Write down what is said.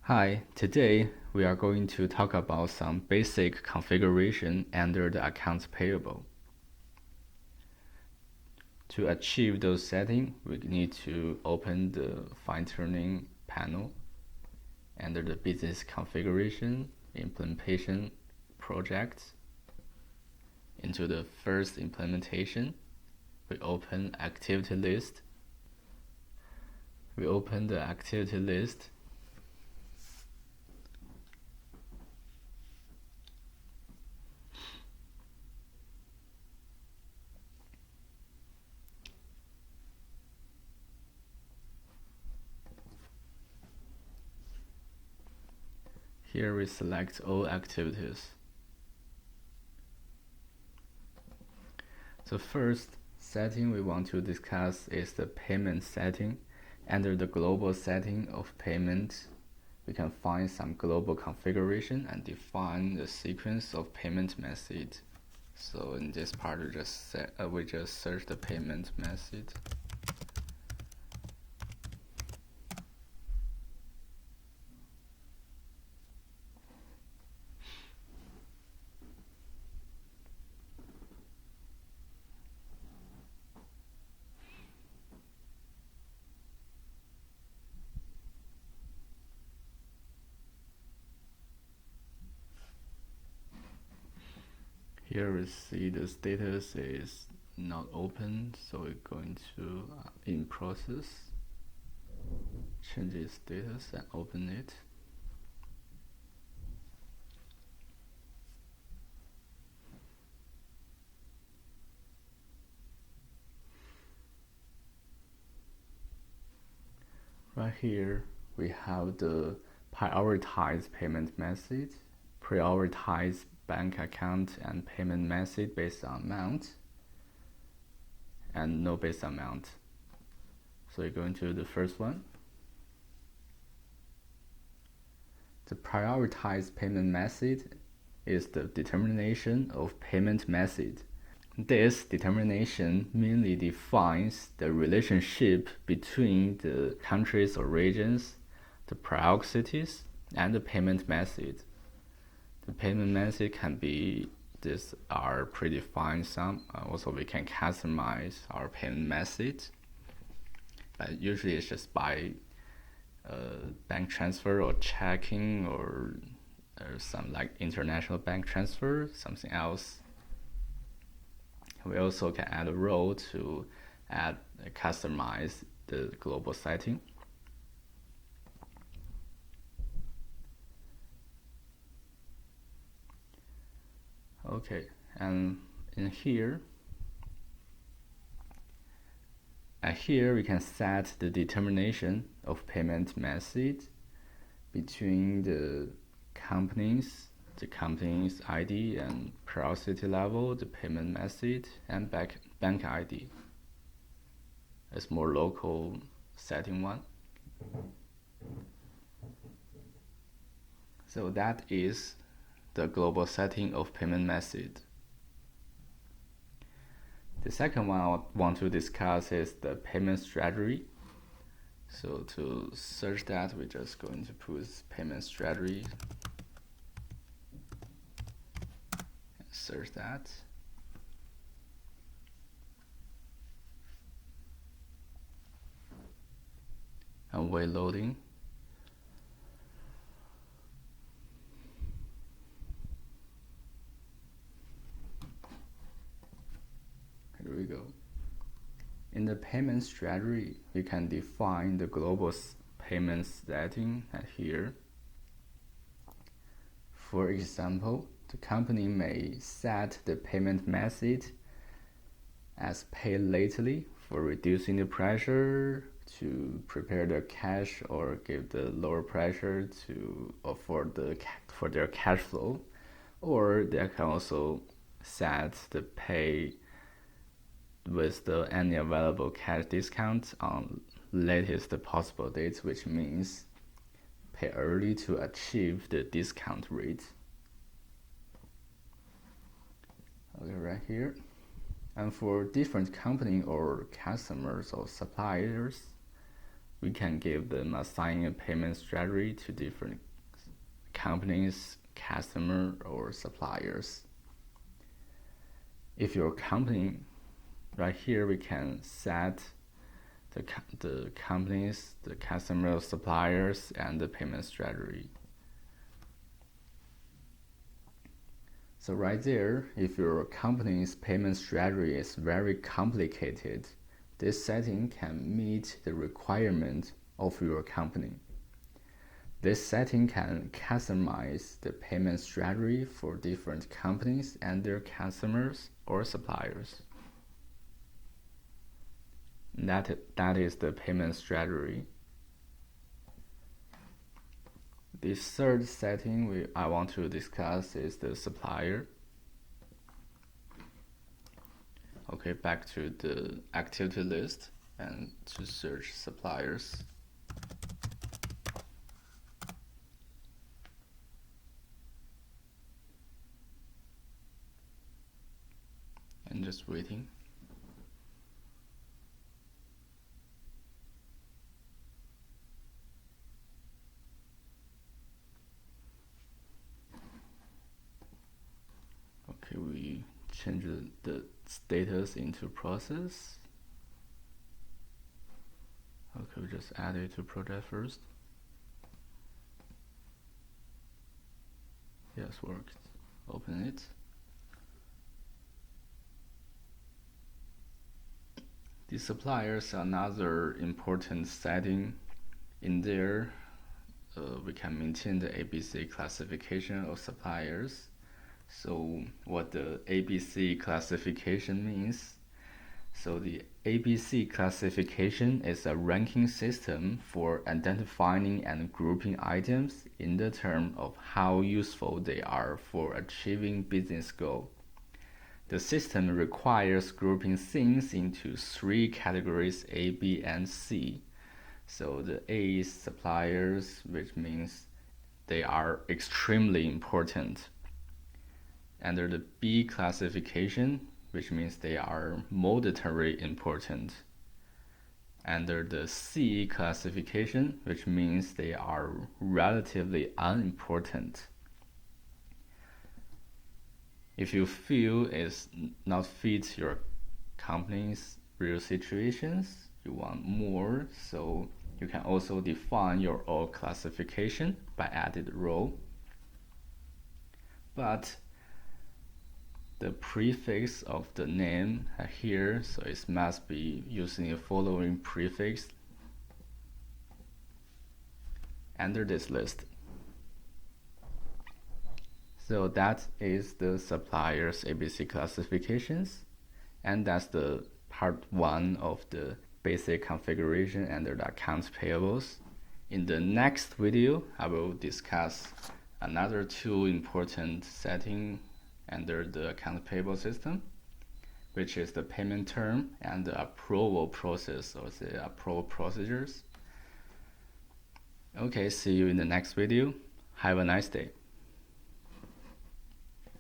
Hi, today we are going to talk about some basic configuration under the accounts payable. To achieve those settings, we need to open the fine-tuning panel under the business configuration, implementation projects. Into the first implementation, we open activity list. We open the activity list. Here we select all activities. The first setting we want to discuss is the payment setting. Under the global setting of payment, we can find some global configuration and define the sequence of payment method. So in this part, we just search the payment method. Here we see the status is not open, so we're going to in process, change its status and open it. Right here, we have the prioritize payment method, prioritize bank account and payment method based on amount, and no based amount. So you're going to the first one. The prioritized payment method is the determination of payment method. This determination mainly defines the relationship between the countries or regions, the priorities, and the payment method. The payment method can be these are predefined some. Also, we can customize our payment method. But usually, it's just by bank transfer or checking or some like international bank transfer, something else. We also can add a row to customize the global setting. Okay, and in here, we can set the determination of payment method between the company's ID and priority level, the payment method, and bank ID. It's more local setting one. So that is the global setting of payment method. The second one I want to discuss is the payment strategy. So to search that, we're just going to put payment strategy. Search that. And wait loading. Here we go. In the payment strategy, we can define the global payment setting here. For example, the company may set the payment method as pay lately for reducing the pressure to prepare the cash or give the lower pressure for their cash flow, or they can also set the pay with any available cash discount on latest possible dates, which means pay early to achieve the discount rate. Okay, right here. And for different company or customers or suppliers, we can give them assign a payment strategy to different companies, customer, or suppliers. If your company, right here we can set the companies, the customer, suppliers, and the payment strategy. So right there, if your company's payment strategy is very complicated, this setting can meet the requirement of your company. This setting can customize the payment strategy for different companies and their customers or suppliers. That is the payment strategy. The third setting I want to discuss is the supplier. Okay, back to the activity list and to search suppliers. And just waiting. Okay, we change the status into process. Okay, we just add it to project first. Yes, worked. Open it. The suppliers are another important setting. In there, we can maintain the ABC classification of suppliers. So what the ABC classification means? So the ABC classification is a ranking system for identifying and grouping items in the term of how useful they are for achieving business goal. The system requires grouping things into 3 categories A, B, and C. So the A is suppliers, which means they are extremely important. Under the B classification, which means they are moderately important. Under the C classification, which means they are relatively unimportant. If you feel it's not fit your company's real situations, you want more, so you can also define your own classification by added row. But the prefix of the name here, so it must be using the following prefix under this list. So that is the supplier's ABC classifications, and that's the part 1 of the basic configuration under the accounts payables. In the next video, I will discuss another 2 important settings under the accounts payable system, which is the payment term and the approval process, or the approval procedures. Okay, see you in the next video. Have a nice day.